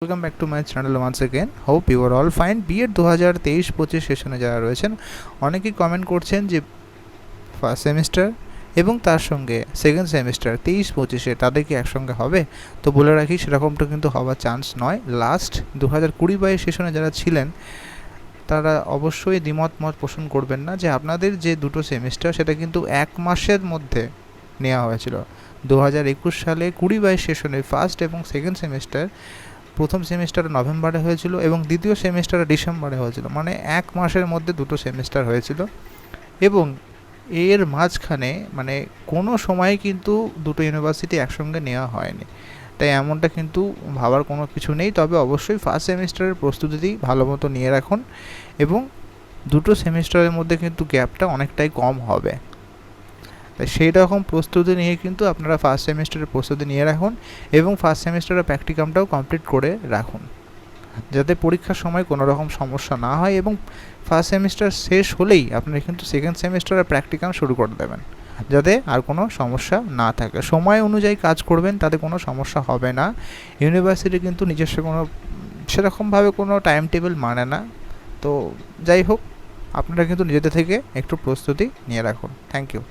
Welcome back to my channel once again. Hope you are all fine. BEd 2023-25 সেশনে যারা রয়েছেন অনেকেই comment করছেন যে ফার্স্ট সেমিস্টার এবং তার সঙ্গে সেকেন্ড সেমিস্টার 23-25-এ তাদের কি একসঙ্গে হবে? তো বলে রাখি, সেরকমটা কিন্তু হওয়ার চান্স নয়। লাস্ট 2020-22 সেশনে যারা ছিলেন তারা অবশ্যই দ্বিমত পোষণ করবেন না যে আপনাদের যে দুটো সেমিস্টার সেটা কিন্তু এক মাসের মধ্যে নেওয়া হয়েছিল। 2021 সালে 20-22 সেশনের ফার্স্ট এবং সেকেন্ড সেমিস্টার, প্রথম সেমিস্টারে নভেম্বরে হয়েছিল এবং দ্বিতীয় সেমিস্টারে ডিসেম্বরে হয়েছিল, মানে এক মাসের মধ্যে দুটো সেমিস্টার হয়েছিল। এবং এর মাঝখানে মানে কোনো সময় কিন্তু দুটো ইউনিভার্সিটি একসঙ্গে নেওয়া হয়নি, তাই এমনটা কিন্তু ভাবার কোনো কিছু নেই। তবে অবশ্যই ফার্স্ট সেমিস্টারের প্রস্তুতি ভালো মতো নিয়ে রাখুন এবং দুটো সেমিস্টারের মধ্যে কিন্তু গ্যাপটা অনেকটাই কম হবে, তাই সেই রকম প্রস্তুতি নিয়ে কিন্তু আপনারা ফার্স্ট সেমিস্টারের প্রস্তুতি নিয়ে রাখুন এবং ফার্স্ট সেমিস্টারের প্র্যাকটিকামটাও কমপ্লিট করে রাখুন, যাতে পরীক্ষার সময় কোনো রকম সমস্যা না হয়। এবং ফার্স্ট সেমিস্টার শেষ হলেই আপনারা কিন্তু সেকেন্ড সেমিস্টারের প্র্যাকটিকাম শুরু করে দেবেন, যাতে আর কোনো সমস্যা না থাকে। সময় অনুযায়ী কাজ করবেন, তাতে কোনো সমস্যা হবে না। ইউনিভার্সিটি কিন্তু নিজস্ব কোনো সেরকমভাবে কোনো টাইম টেবিল মানে না। তো যাই হোক, আপনারা কিন্তু নিজেদের থেকে একটু প্রস্তুতি নিয়ে রাখুন। Thank you.